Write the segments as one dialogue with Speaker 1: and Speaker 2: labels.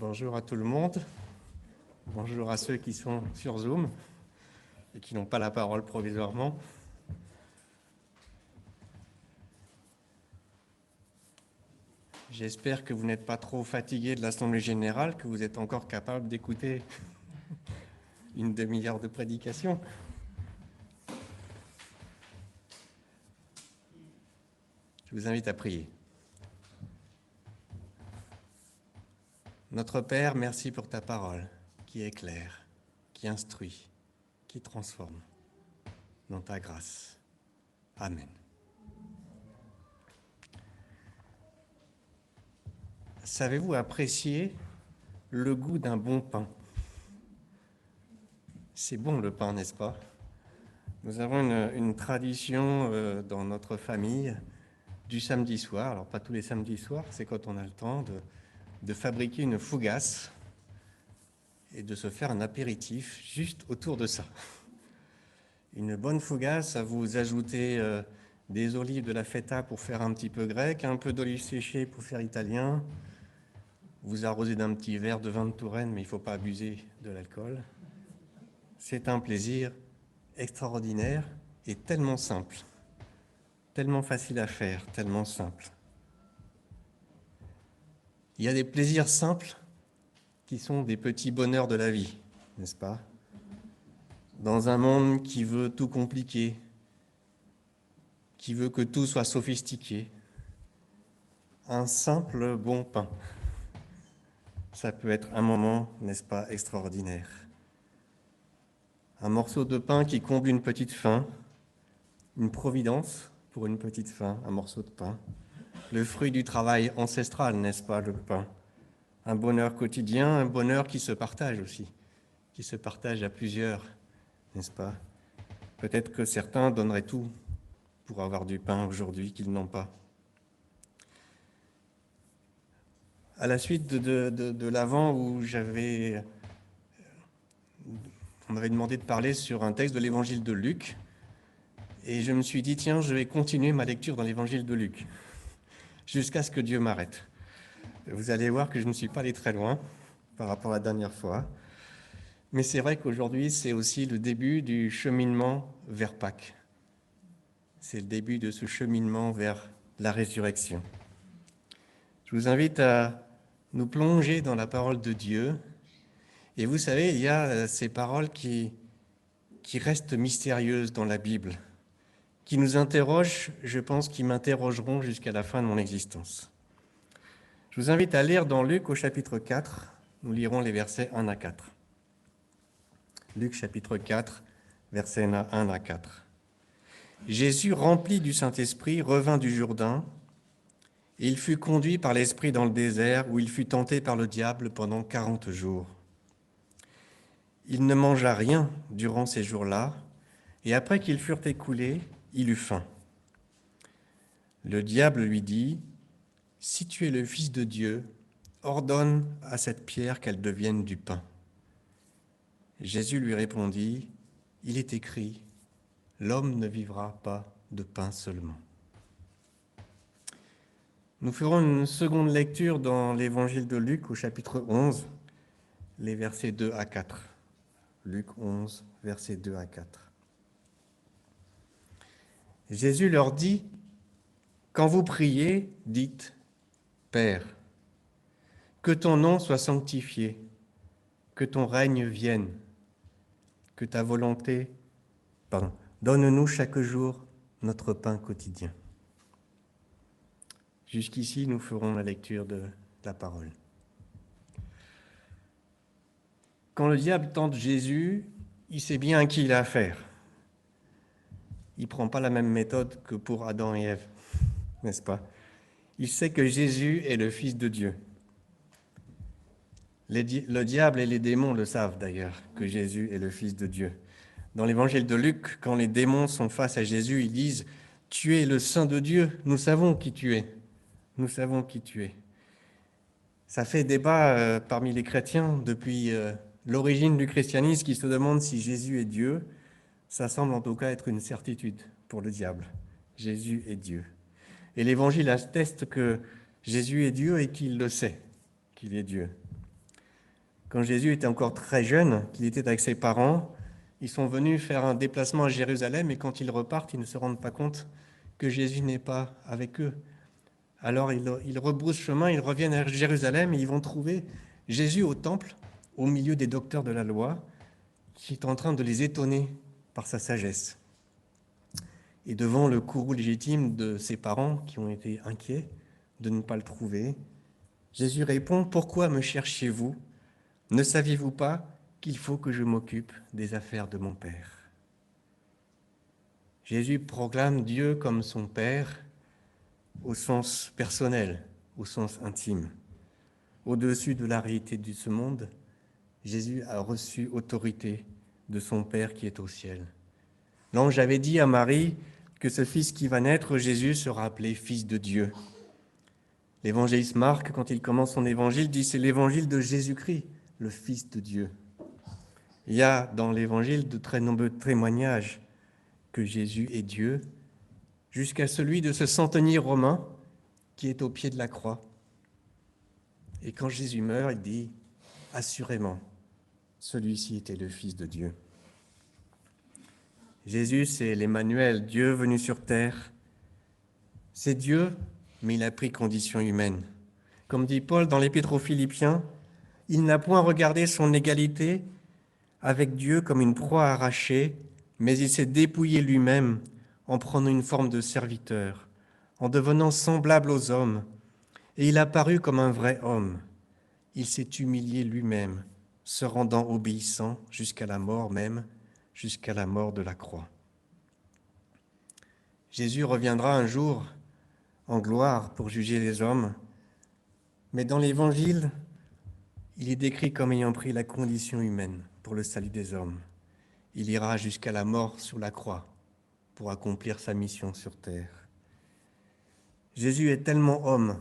Speaker 1: Bonjour à tout le monde. Bonjour à ceux qui sont sur Zoom et qui n'ont pas la parole provisoirement. J'espère que vous n'êtes pas trop fatigués de l'Assemblée générale, que vous êtes encore capable d'écouter une demi-heure de prédication. Je vous invite à prier. Notre Père, merci pour ta parole qui éclaire, qui instruit, qui transforme. Dans ta grâce. Amen. Savez-vous apprécier le goût d'un bon pain? C'est bon le pain, n'est-ce pas? Nous avons une tradition dans notre famille du samedi soir, alors pas tous les samedis soirs, c'est quand on a le temps de fabriquer une fougasse et de se faire un apéritif juste autour de ça. Une bonne fougasse, à vous ajouter des olives de la feta pour faire un petit peu grec, un peu d'olives séchées pour faire italien, vous arrosez d'un petit verre de vin de Touraine, mais il ne faut pas abuser de l'alcool. C'est un plaisir extraordinaire et tellement simple, tellement facile à faire, tellement simple. Il y a des plaisirs simples qui sont des petits bonheurs de la vie, n'est-ce pas? Dans un monde qui veut tout compliquer, qui veut que tout soit sophistiqué, un simple bon pain, ça peut être un moment, n'est-ce pas, extraordinaire. Un morceau de pain qui comble une petite faim, une providence pour une petite faim, un morceau de pain. Le fruit du travail ancestral, n'est-ce pas, le pain? Un bonheur quotidien, un bonheur qui se partage aussi, qui se partage à plusieurs, n'est-ce pas? Peut-être que certains donneraient tout pour avoir du pain aujourd'hui qu'ils n'ont pas. À la suite de l'avant où on m'avait demandé de parler sur un texte de l'évangile de Luc, et je me suis dit, tiens, je vais continuer ma lecture dans l'évangile de Luc, jusqu'à ce que Dieu m'arrête. Vous allez voir que je ne suis pas allé très loin par rapport à la dernière fois. Mais c'est vrai qu'aujourd'hui, c'est aussi le début du cheminement vers Pâques. C'est le début de ce cheminement vers la résurrection. Je vous invite à nous plonger dans la parole de Dieu. Et vous savez, il y a ces paroles qui restent mystérieuses dans la Bible, qui nous interrogent, je pense, qui m'interrogeront jusqu'à la fin de mon existence. Je vous invite à lire dans Luc au chapitre 4. Nous lirons les versets 1 à 4. Luc chapitre 4, versets 1 à 4. Jésus, rempli du Saint-Esprit, revint du Jourdain, et il fut conduit par l'Esprit dans le désert, où il fut tenté par le diable pendant 40 jours. Il ne mangea rien durant ces jours-là, et après qu'ils furent écoulés, il eut faim. Le diable lui dit, « Si tu es le Fils de Dieu, ordonne à cette pierre qu'elle devienne du pain. » Jésus lui répondit, « Il est écrit, l'homme ne vivra pas de pain seulement. » Nous ferons une seconde lecture dans l'évangile de Luc au chapitre 11, les versets 2 à 4. Luc 11, versets 2 à 4. Jésus leur dit, « Quand vous priez, dites, Père, que ton nom soit sanctifié, que ton règne vienne, que ta volonté, donne-nous chaque jour notre pain quotidien. » Jusqu'ici, nous ferons la lecture de la parole. Quand le diable tente Jésus, il sait bien à qui il a affaire. Il ne prend pas la même méthode que pour Adam et Ève, n'est-ce pas? Il sait que Jésus est le Fils de Dieu. Le diable et les démons le savent d'ailleurs, que Jésus est le Fils de Dieu. Dans l'évangile de Luc, quand les démons sont face à Jésus, ils disent « Tu es le Saint de Dieu, nous savons qui tu es. Nous savons qui tu es. » Ça fait débat parmi les chrétiens depuis l'origine du christianisme qui se demande si Jésus est Dieu. Ça semble en tout cas être une certitude pour le diable. Jésus est Dieu. Et l'Évangile atteste que Jésus est Dieu et qu'il le sait, qu'il est Dieu. Quand Jésus était encore très jeune, qu'il était avec ses parents, ils sont venus faire un déplacement à Jérusalem et quand ils repartent, ils ne se rendent pas compte que Jésus n'est pas avec eux. Alors ils rebroussent chemin, ils reviennent à Jérusalem et ils vont trouver Jésus au temple, au milieu des docteurs de la loi, qui est en train de les étonner par sa sagesse. Et devant le courroux légitime de ses parents qui ont été inquiets de ne pas le trouver, Jésus répond « Pourquoi me cherchiez-vous ? Ne saviez-vous pas qu'il faut que je m'occupe des affaires de mon Père ?» Jésus proclame Dieu comme son Père au sens personnel, au sens intime. Au-dessus de la réalité de ce monde, Jésus a reçu autorité de son Père qui est au ciel. L'ange avait dit à Marie que ce fils qui va naître, Jésus, sera appelé Fils de Dieu. L'évangéliste Marc, quand il commence son évangile, dit c'est l'évangile de Jésus-Christ, le Fils de Dieu. Il y a dans l'évangile de très nombreux témoignages que Jésus est Dieu, jusqu'à celui de ce centenier romain qui est au pied de la croix. Et quand Jésus meurt, il dit assurément, celui-ci était le Fils de Dieu. Jésus, c'est l'Emmanuel, Dieu venu sur terre. C'est Dieu, mais il a pris condition humaine. Comme dit Paul dans l'Épître aux Philippiens, il n'a point regardé son égalité avec Dieu comme une proie arrachée, mais il s'est dépouillé lui-même en prenant une forme de serviteur, en devenant semblable aux hommes, et il a paru comme un vrai homme. Il s'est humilié lui-même, se rendant obéissant jusqu'à la mort même, jusqu'à la mort de la croix. Jésus reviendra un jour en gloire pour juger les hommes, mais dans l'Évangile, il est décrit comme ayant pris la condition humaine pour le salut des hommes. Il ira jusqu'à la mort sur la croix pour accomplir sa mission sur terre. Jésus est tellement homme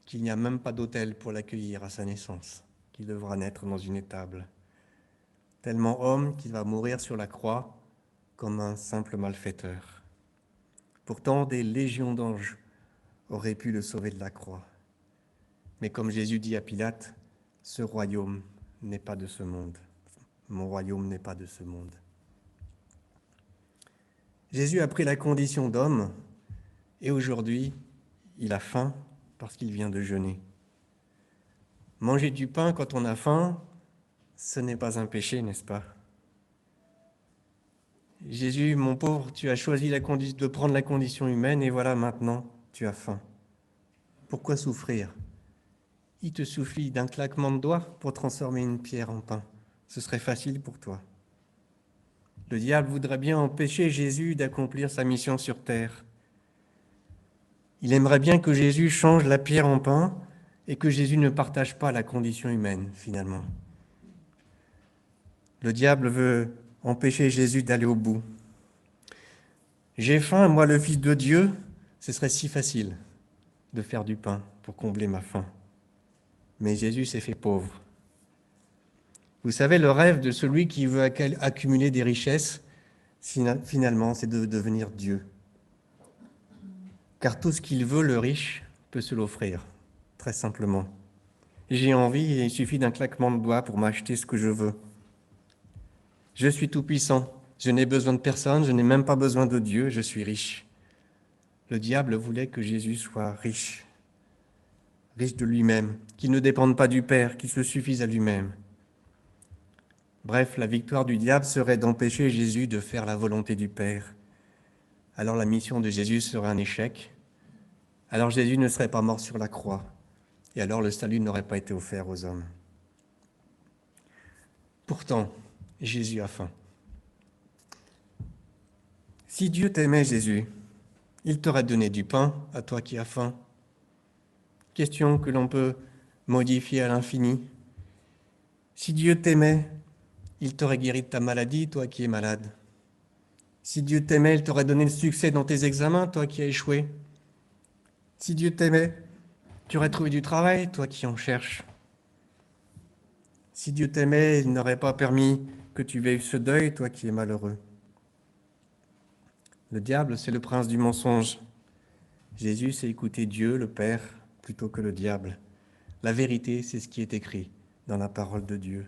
Speaker 1: qu'il n'y a même pas d'autel pour l'accueillir à sa naissance, qu'il devra naître dans une étable. Tellement homme qu'il va mourir sur la croix comme un simple malfaiteur. Pourtant, des légions d'anges auraient pu le sauver de la croix. Mais comme Jésus dit à Pilate, ce royaume n'est pas de ce monde. Mon royaume n'est pas de ce monde. Jésus a pris la condition d'homme et aujourd'hui, il a faim parce qu'il vient de jeûner. Manger du pain quand on a faim, ce n'est pas un péché, n'est-ce pas? Jésus, mon pauvre, tu as choisi de prendre la condition humaine et voilà maintenant, tu as faim. Pourquoi souffrir? Il te suffit d'un claquement de doigts pour transformer une pierre en pain. Ce serait facile pour toi. Le diable voudrait bien empêcher Jésus d'accomplir sa mission sur terre. Il aimerait bien que Jésus change la pierre en pain et que Jésus ne partage pas la condition humaine, finalement. Le diable veut empêcher Jésus d'aller au bout. J'ai faim, moi le Fils de Dieu, ce serait si facile de faire du pain pour combler ma faim. Mais Jésus s'est fait pauvre. Vous savez, le rêve de celui qui veut accumuler des richesses, finalement, c'est de devenir Dieu. Car tout ce qu'il veut, le riche, peut se l'offrir, très simplement. J'ai envie et il suffit d'un claquement de doigts pour m'acheter ce que je veux. Je suis tout-puissant, je n'ai besoin de personne, je n'ai même pas besoin de Dieu, je suis riche. Le diable voulait que Jésus soit riche, riche de lui-même, qu'il ne dépende pas du Père, qu'il se suffise à lui-même. Bref, la victoire du diable serait d'empêcher Jésus de faire la volonté du Père. Alors la mission de Jésus serait un échec. Alors Jésus ne serait pas mort sur la croix. Et alors le salut n'aurait pas été offert aux hommes. Pourtant, Jésus a faim. Si Dieu t'aimait, Jésus, il t'aurait donné du pain à toi qui as faim. Question que l'on peut modifier à l'infini. Si Dieu t'aimait, il t'aurait guéri de ta maladie, toi qui es malade. Si Dieu t'aimait, il t'aurait donné le succès dans tes examens, toi qui as échoué. Si Dieu t'aimait, tu aurais trouvé du travail, toi qui en cherches. Si Dieu t'aimait, il n'aurait pas permis que tu vives ce deuil, toi qui es malheureux. Le diable, c'est le prince du mensonge. Jésus, c'est écouter Dieu, le Père, plutôt que le diable. La vérité, c'est ce qui est écrit. dans la parole de Dieu.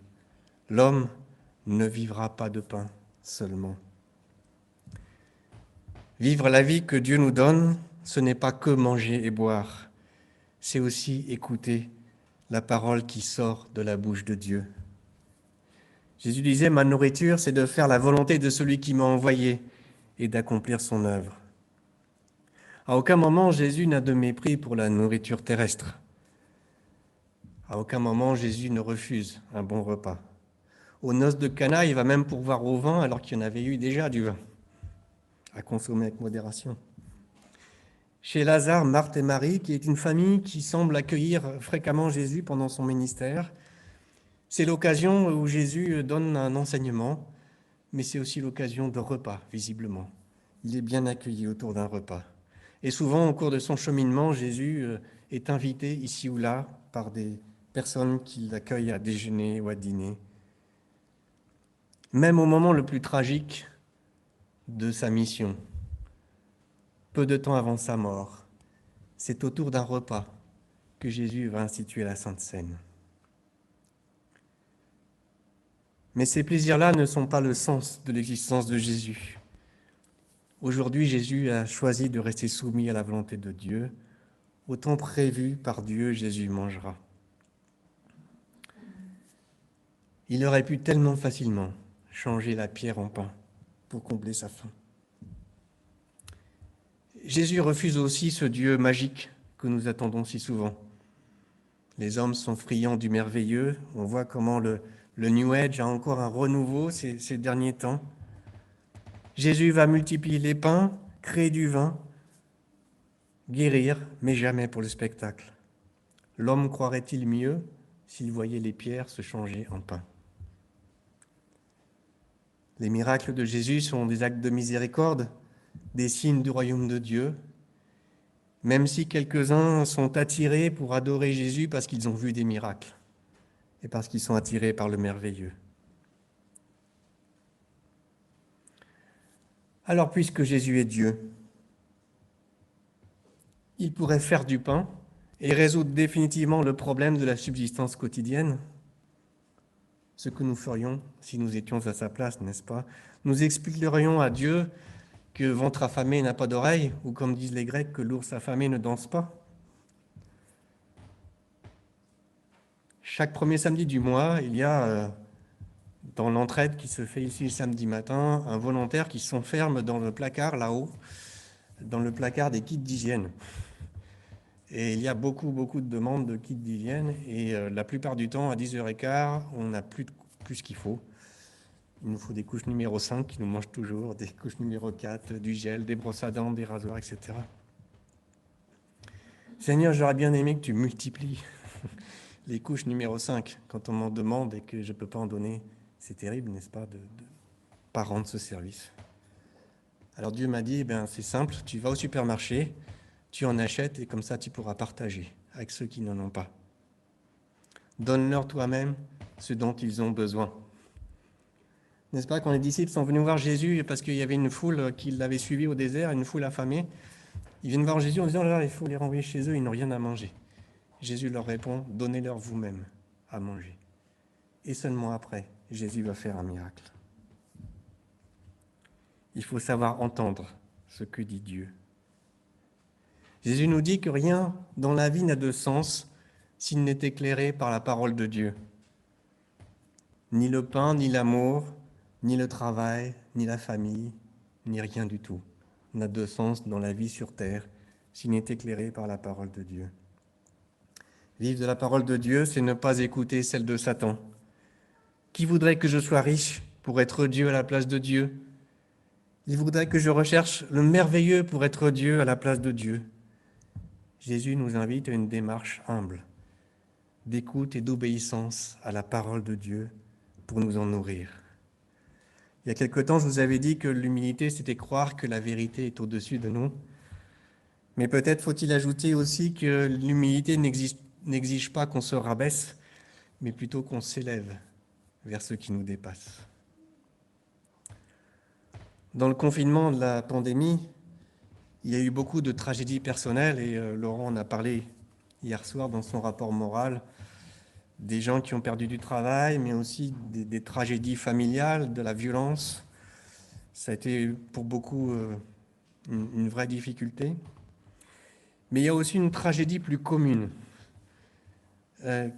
Speaker 1: L'homme ne vivra pas de pain seulement. Vivre la vie que Dieu nous donne, ce n'est pas que manger et boire, c'est aussi écouter la parole qui sort de la bouche de Dieu. Jésus disait, ma nourriture, c'est de faire la volonté de celui qui m'a envoyé et d'accomplir son œuvre. À aucun moment, Jésus n'a de mépris pour la nourriture terrestre. À aucun moment, Jésus ne refuse un bon repas. Aux noces de Cana, il va même pourvoir au vin alors qu'il y en avait eu déjà du vin, à consommer avec modération. Chez Lazare, Marthe et Marie, qui est une famille qui semble accueillir fréquemment Jésus pendant son ministère, c'est l'occasion où Jésus donne un enseignement, mais c'est aussi l'occasion de repas, visiblement. Il est bien accueilli autour d'un repas. Et souvent, au cours de son cheminement, Jésus est invité ici ou là par des personnes qui l'accueillent à déjeuner ou à dîner. Même au moment le plus tragique de sa mission, peu de temps avant sa mort, c'est autour d'un repas que Jésus va instituer la Sainte Seine. Mais ces plaisirs-là ne sont pas le sens de l'existence de Jésus. Aujourd'hui, Jésus a choisi de rester soumis à la volonté de Dieu. Au temps prévu par Dieu, Jésus mangera. Il aurait pu tellement facilement changer la pierre en pain pour combler sa faim. Jésus refuse aussi ce Dieu magique que nous attendons si souvent. Les hommes sont friands du merveilleux. On voit comment le New Age a encore un renouveau ces derniers temps. Jésus va multiplier les pains, créer du vin, guérir, mais jamais pour le spectacle. L'homme croirait-il mieux s'il voyait les pierres se changer en pain? Les miracles de Jésus sont des actes de miséricorde, des signes du royaume de Dieu, même si quelques-uns sont attirés pour adorer Jésus parce qu'ils ont vu des miracles et parce qu'ils sont attirés par le merveilleux. Alors, puisque Jésus est Dieu, il pourrait faire du pain et résoudre définitivement le problème de la subsistance quotidienne. Ce que nous ferions si nous étions à sa place, n'est-ce pas? Nous expliquerions à Dieu que ventre affamé n'a pas d'oreille, ou comme disent les Grecs, que l'ours affamé ne danse pas. Chaque premier samedi du mois, il y a, dans l'entraide qui se fait ici le samedi matin, un volontaire qui s'enferme dans le placard là-haut, dans le placard des kits d'hygiène. Et il y a beaucoup de demandes de kits d'hygiène, et la plupart du temps, à 10h15, on n'a plus ce qu'il faut. Il nous faut des couches numéro 5 qui nous mangent toujours, des couches numéro 4, du gel, des brosses à dents, des rasoirs, etc. Seigneur, j'aurais bien aimé que tu multiplies les couches numéro 5 quand on m'en demande et que je ne peux pas en donner. C'est terrible, n'est-ce pas, de pas rendre ce service. Alors Dieu m'a dit, c'est simple, tu vas au supermarché, tu en achètes et comme ça tu pourras partager avec ceux qui n'en ont pas. Donne-leur toi-même ce dont ils ont besoin. N'est-ce pas, quand les disciples sont venus voir Jésus parce qu'il y avait une foule qui l'avait suivi au désert, une foule affamée, ils viennent voir Jésus en disant, là, il faut les renvoyer chez eux, ils n'ont rien à manger. Jésus leur répond, donnez-leur vous-même à manger. Et seulement après, Jésus va faire un miracle. Il faut savoir entendre ce que dit Dieu. Jésus nous dit que rien dans la vie n'a de sens s'il n'est éclairé par la parole de Dieu. Ni le pain, ni l'amour, ni le travail, ni la famille, ni rien du tout n'a de sens dans la vie sur terre s'il n'est éclairé par la parole de Dieu. Vivre de la parole de Dieu, c'est ne pas écouter celle de Satan. Qui voudrait que je sois riche pour être Dieu à la place de Dieu? Il voudrait que je recherche le merveilleux pour être Dieu à la place de Dieu. Jésus nous invite à une démarche humble, d'écoute et d'obéissance à la parole de Dieu pour nous en nourrir. Il y a quelque temps, je vous avais dit que l'humilité, c'était croire que la vérité est au-dessus de nous. Mais peut-être faut-il ajouter aussi que l'humilité n'exige pas qu'on se rabaisse, mais plutôt qu'on s'élève vers ceux qui nous dépassent. Dans le confinement de la pandémie, il y a eu beaucoup de tragédies personnelles et Laurent en a parlé hier soir dans son rapport moral. des gens qui ont perdu du travail, mais aussi des tragédies familiales, de la violence. Ça a été pour beaucoup une vraie difficulté. Mais il y a aussi une tragédie plus commune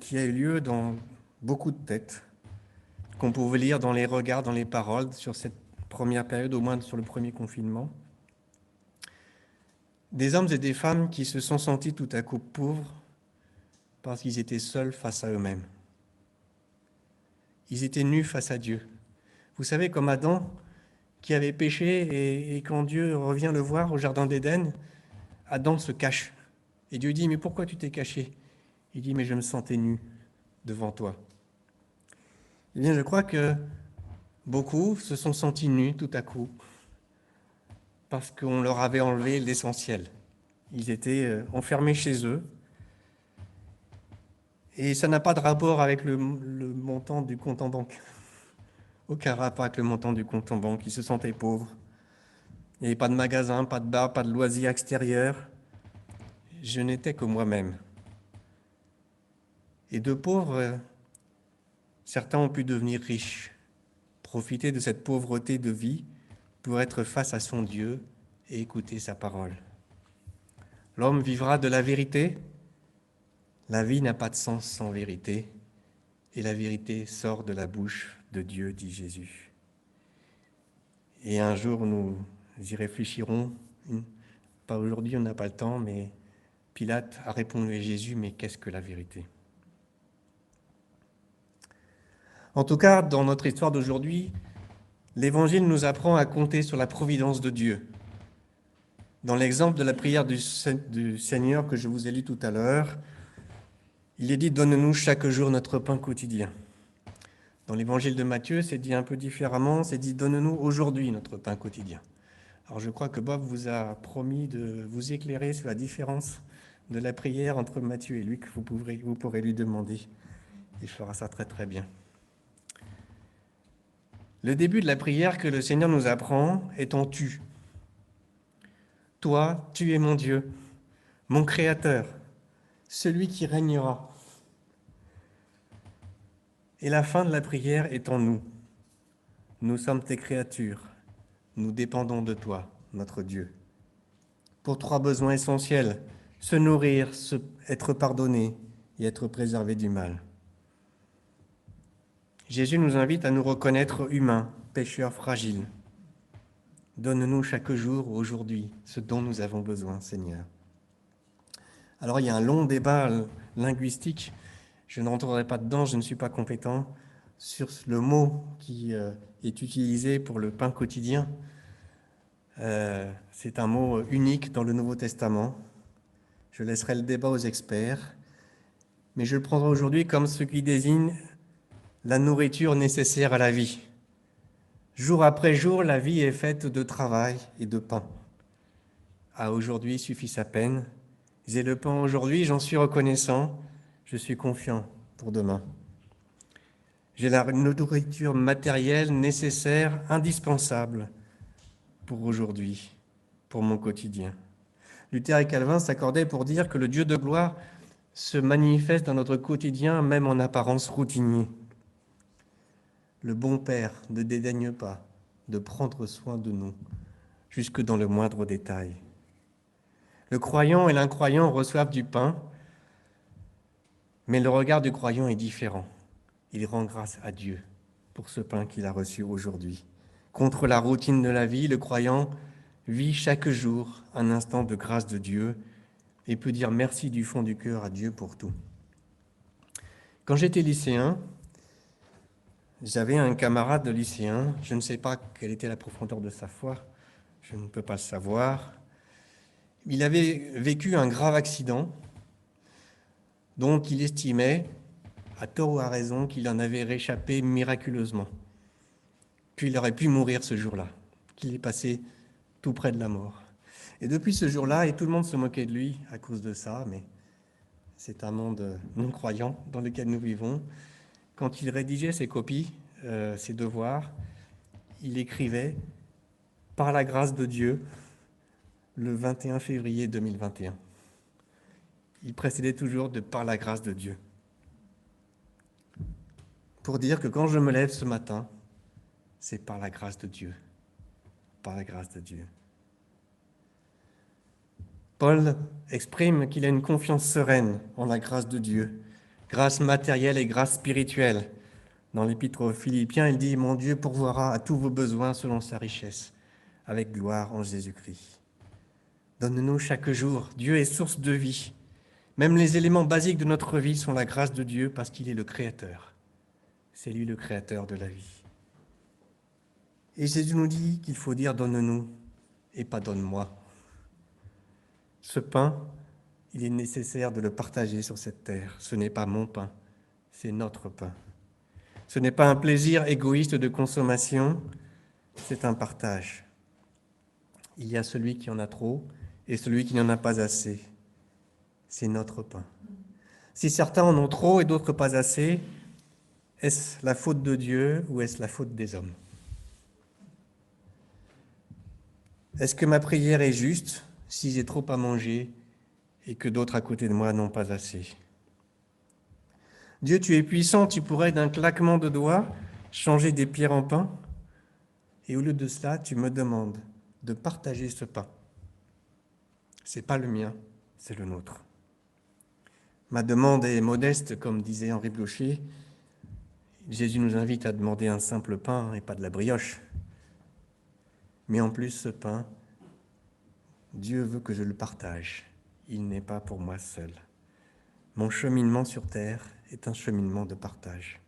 Speaker 1: qui a eu lieu dans beaucoup de têtes, qu'on pouvait lire dans les regards, dans les paroles, sur cette première période, au moins sur le premier confinement. Des hommes et des femmes qui se sont sentis tout à coup pauvres parce qu'ils étaient seuls face à eux-mêmes. Ils étaient nus face à Dieu. Vous savez, comme Adam, qui avait péché, et quand Dieu revient le voir au jardin d'Éden, Adam se cache. Et Dieu dit, mais pourquoi tu t'es caché? Il dit, mais je me sentais nu devant toi. Eh bien, je crois que beaucoup se sont sentis nus tout à coup, parce qu'on leur avait enlevé l'essentiel. Ils étaient enfermés chez eux, et ça n'a pas de rapport avec le montant du compte en banque. Aucun rapport avec le montant du compte en banque. Ils se sentaient pauvres. Il n'y avait pas de magasin, pas de bar, pas de loisirs extérieurs. Je n'étais que moi-même. Et de pauvres, certains ont pu devenir riches, profiter de cette pauvreté de vie pour être face à son Dieu et écouter sa parole. L'homme vivra de la vérité. La vie n'a pas de sens sans vérité, et la vérité sort de la bouche de Dieu, dit Jésus. Et un jour, nous y réfléchirons. Pas aujourd'hui, on n'a pas le temps, mais Pilate a répondu à Jésus, mais qu'est-ce que la vérité? En tout cas, dans notre histoire d'aujourd'hui, l'Évangile nous apprend à compter sur la providence de Dieu. Dans l'exemple de la prière du Seigneur que je vous ai lu tout à l'heure, il est dit « Donne-nous chaque jour notre pain quotidien ». Dans l'Évangile de Matthieu, c'est dit un peu différemment, c'est dit « Donne-nous aujourd'hui notre pain quotidien ». Alors je crois que Bob vous a promis de vous éclairer sur la différence de la prière entre Matthieu et Luc. Vous pourrez lui demander. Il fera ça très très bien. Le début de la prière que le Seigneur nous apprend est en tu. Toi, tu es mon Dieu, mon Créateur, celui qui régnera. Et la fin de la prière est en nous. Nous sommes tes créatures. Nous dépendons de toi, notre Dieu. Pour trois besoins essentiels, se nourrir, être pardonné et être préservé du mal. Jésus nous invite à nous reconnaître humains, pécheurs fragiles. Donne-nous chaque jour, aujourd'hui, ce dont nous avons besoin, Seigneur. Alors, il y a un long débat linguistique. Je ne rentrerai pas dedans, je ne suis pas compétent, sur le mot qui est utilisé pour le pain quotidien. C'est un mot unique dans le Nouveau Testament. Je laisserai le débat aux experts, mais je le prendrai aujourd'hui comme ce qui désigne la nourriture nécessaire à la vie. Jour après jour, la vie est faite de travail et de pain. À aujourd'hui suffit sa peine. J'ai le pain aujourd'hui, j'en suis reconnaissant, je suis confiant pour demain. J'ai la nourriture matérielle nécessaire, indispensable pour aujourd'hui, pour mon quotidien. Luther et Calvin s'accordaient pour dire que le Dieu de gloire se manifeste dans notre quotidien, même en apparence routinier. Le bon Père ne dédaigne pas de prendre soin de nous, jusque dans le moindre détail. Le croyant et l'incroyant reçoivent du pain, mais le regard du croyant est différent. Il rend grâce à Dieu pour ce pain qu'il a reçu aujourd'hui. Contre la routine de la vie, le croyant vit chaque jour un instant de grâce de Dieu et peut dire merci du fond du cœur à Dieu pour tout. Quand j'étais lycéen, j'avais un camarade de lycéen, je ne sais pas quelle était la profondeur de sa foi, je ne peux pas le savoir. Il avait vécu un grave accident dont il estimait, à tort ou à raison, qu'il en avait réchappé miraculeusement, qu'il aurait pu mourir ce jour-là, qu'il est passé tout près de la mort. Et depuis ce jour-là, et tout le monde se moquait de lui à cause de ça, mais c'est un monde non-croyant dans lequel nous vivons. Quand il rédigeait ses copies, ses devoirs, il écrivait « Par la grâce de Dieu » le 21 février 2021. Il précédait toujours de « Par la grâce de Dieu ». pour dire que quand je me lève ce matin, c'est par la grâce de Dieu. Par la grâce de Dieu. Paul exprime qu'il a une confiance sereine en la grâce de Dieu, grâce matérielle et grâce spirituelle. Dans l'Épître aux Philippiens, il dit « Mon Dieu pourvoira à tous vos besoins selon sa richesse, avec gloire en Jésus-Christ. » Donne-nous chaque jour. Dieu est source de vie. Même les éléments basiques de notre vie sont la grâce de Dieu parce qu'il est le Créateur. C'est lui le Créateur de la vie. Et Jésus nous dit qu'il faut dire « donne-nous » et pas « donne-moi ». Ce pain, il est nécessaire de le partager sur cette terre. Ce n'est pas mon pain, c'est notre pain. Ce n'est pas un plaisir égoïste de consommation, c'est un partage. Il y a celui qui en a trop et celui qui n'en a pas assez. C'est notre pain. Si certains en ont trop et d'autres pas assez, est-ce la faute de Dieu ou est-ce la faute des hommes? Est-ce que ma prière est juste si j'ai trop à manger et que d'autres à côté de moi n'ont pas assez? Dieu, tu es puissant, tu pourrais d'un claquement de doigts changer des pierres en pain. Et au lieu de cela, tu me demandes de partager ce pain. Ce n'est pas le mien, c'est le nôtre. Ma demande est modeste, comme disait Henri Blocher. Jésus nous invite à demander un simple pain et pas de la brioche. Mais en plus, ce pain, Dieu veut que je le partage. Il n'est pas pour moi seul. Mon cheminement sur terre est un cheminement de partage.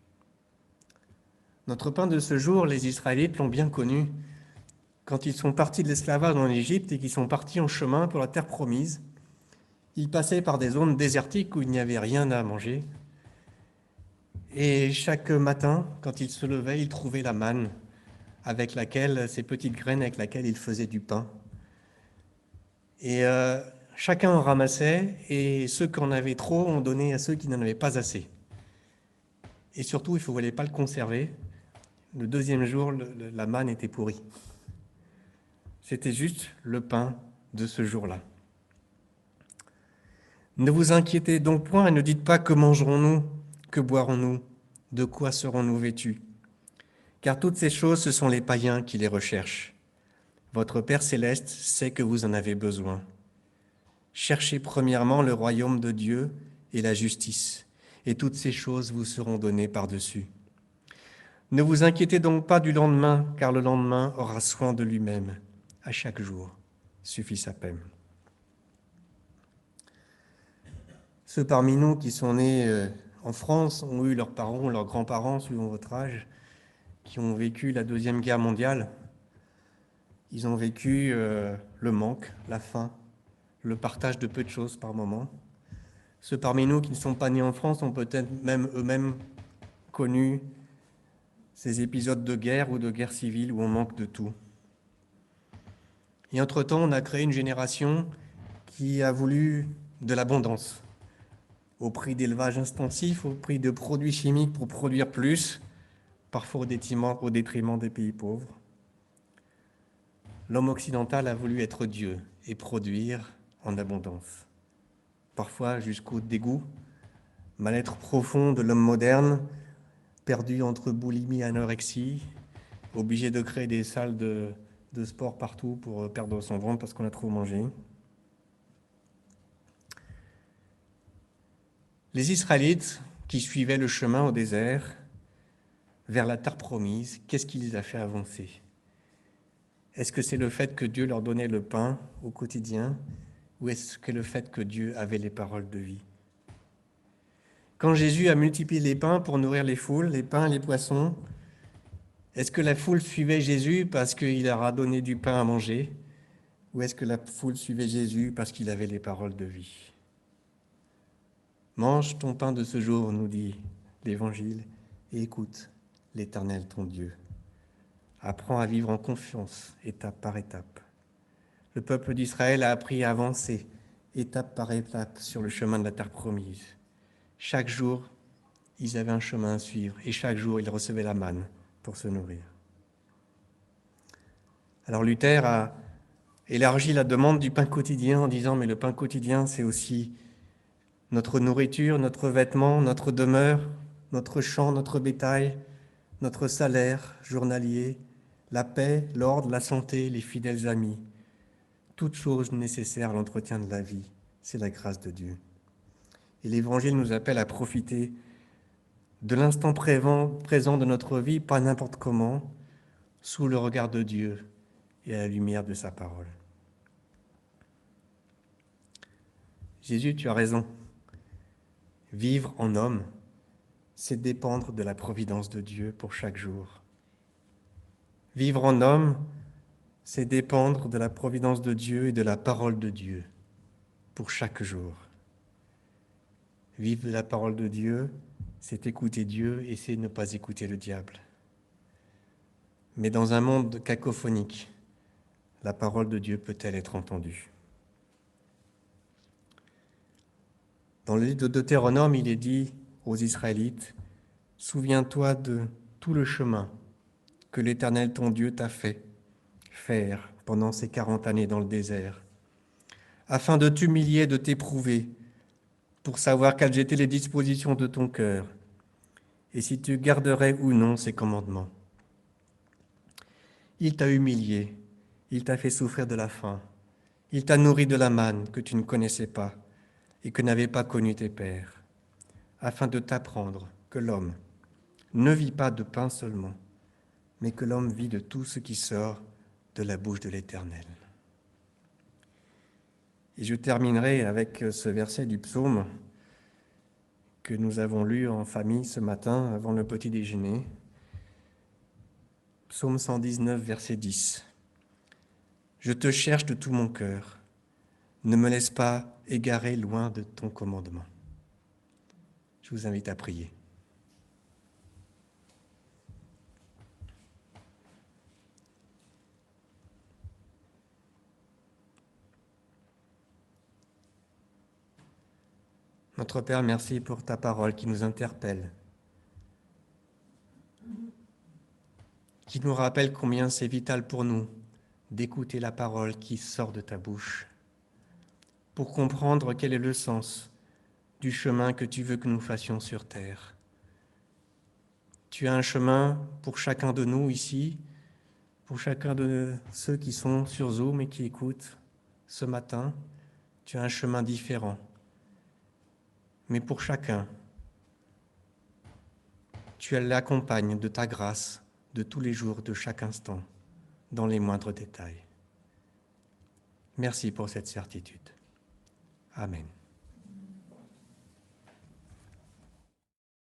Speaker 1: Notre pain de ce jour, les Israélites l'ont bien connu. Quand ils sont partis de l'esclavage en Égypte et qu'ils sont partis en chemin pour la terre promise, ils passaient par des zones désertiques où il n'y avait rien à manger. Et chaque matin, quand ils se levaient, ils trouvaient la manne, avec laquelle, ces petites graines avec lesquelles ils faisaient du pain. Et chacun en ramassait, et ceux qui en avaient trop ont donné à ceux qui n'en avaient pas assez. Et surtout, il ne fallait pas le conserver. Le deuxième jour, la manne était pourrie. C'était juste le pain de ce jour-là. Ne vous inquiétez donc point et ne dites pas que mangerons-nous, que boirons-nous, de quoi serons-nous vêtus. Car toutes ces choses, ce sont les païens qui les recherchent. Votre Père céleste sait que vous en avez besoin. Cherchez premièrement le royaume de Dieu et la justice, et toutes ces choses vous seront données par-dessus. Ne vous inquiétez donc pas du lendemain, car le lendemain aura soin de lui-même. À chaque jour suffit sa peine. Ceux parmi nous qui sont nés en France ont eu leurs parents, leurs grands-parents, suivant votre âge, qui ont vécu la Deuxième Guerre mondiale. Ils ont vécu le manque, la faim, le partage de peu de choses par moment. Ceux parmi nous qui ne sont pas nés en France ont peut-être même eux-mêmes connu ces épisodes de guerre ou de guerre civile où on manque de tout. Et entre-temps, on a créé une génération qui a voulu de l'abondance, au prix d'élevage intensif, au prix de produits chimiques pour produire plus, parfois au détriment des pays pauvres. L'homme occidental a voulu être Dieu et produire en abondance, parfois jusqu'au dégoût, mal-être profond de l'homme moderne, perdu entre boulimie et anorexie, obligé de créer des salles de sport partout pour perdre son ventre parce qu'on a trop mangé. Les Israélites qui suivaient le chemin au désert vers la terre promise, qu'est-ce qui les a fait avancer? Est-ce que c'est le fait que Dieu leur donnait le pain au quotidien ou est-ce que le fait que Dieu avait les paroles de vie? Quand Jésus a multiplié les pains pour nourrir les foules, les pains et les poissons, est-ce que la foule suivait Jésus parce qu'il leur a donné du pain à manger ou est-ce que la foule suivait Jésus parce qu'il avait les paroles de vie? Mange ton pain de ce jour, nous dit l'Évangile, et écoute l'Éternel ton Dieu. Apprends à vivre en confiance, étape par étape. Le peuple d'Israël a appris à avancer, étape par étape, sur le chemin de la terre promise. Chaque jour, ils avaient un chemin à suivre, et chaque jour, ils recevaient la manne pour se nourrir. Alors Luther a élargi la demande du pain quotidien en disant « Mais le pain quotidien, c'est aussi notre nourriture, notre vêtement, notre demeure. notre champ, notre bétail, notre salaire journalier, la paix, l'ordre, la santé, les fidèles amis, toutes choses nécessaires à l'entretien de la vie. C'est la grâce de Dieu. Et l'Évangile nous appelle à profiter de l'instant présent de notre vie, pas n'importe comment, sous le regard de Dieu et à la lumière de sa parole. Jésus, tu as raison. Vivre en homme, c'est dépendre de la providence de Dieu pour chaque jour. Vivre en homme, c'est dépendre de la providence de Dieu et de la parole de Dieu pour chaque jour. Vivre de la parole de Dieu, c'est écouter Dieu et c'est ne pas écouter le diable. Mais dans un monde cacophonique, la parole de Dieu peut-elle être entendue? Dans le livre de Deutéronome, il est dit aux Israélites, « Souviens-toi de tout le chemin que l'Éternel ton Dieu t'a fait faire pendant ces 40 années dans le désert, afin de t'humilier, de t'éprouver, pour savoir quelles étaient les dispositions de ton cœur, et si tu garderais ou non ses commandements. Il t'a humilié, il t'a fait souffrir de la faim, il t'a nourri de la manne que tu ne connaissais pas et que n'avaient pas connu tes pères, afin de t'apprendre que l'homme ne vit pas de pain seulement, mais que l'homme vit de tout ce qui sort de la bouche de l'Éternel. » Et je terminerai avec ce verset du psaume que nous avons lu en famille ce matin avant le petit déjeuner. Psaume 119, verset 10. « Je te cherche de tout mon cœur, ne me laisse pas égarer loin de ton commandement. » Je vous invite à prier. Notre Père, merci pour ta parole qui nous interpelle, qui nous rappelle combien c'est vital pour nous d'écouter la parole qui sort de ta bouche, pour comprendre quel est le sens du chemin que tu veux que nous fassions sur terre. Tu as un chemin pour chacun de nous ici, pour chacun de ceux qui sont sur Zoom et qui écoutent ce matin. Tu as un chemin différent. Mais pour chacun, tu l'accompagnes de ta grâce de tous les jours, de chaque instant, dans les moindres détails. Merci pour cette certitude. Amen.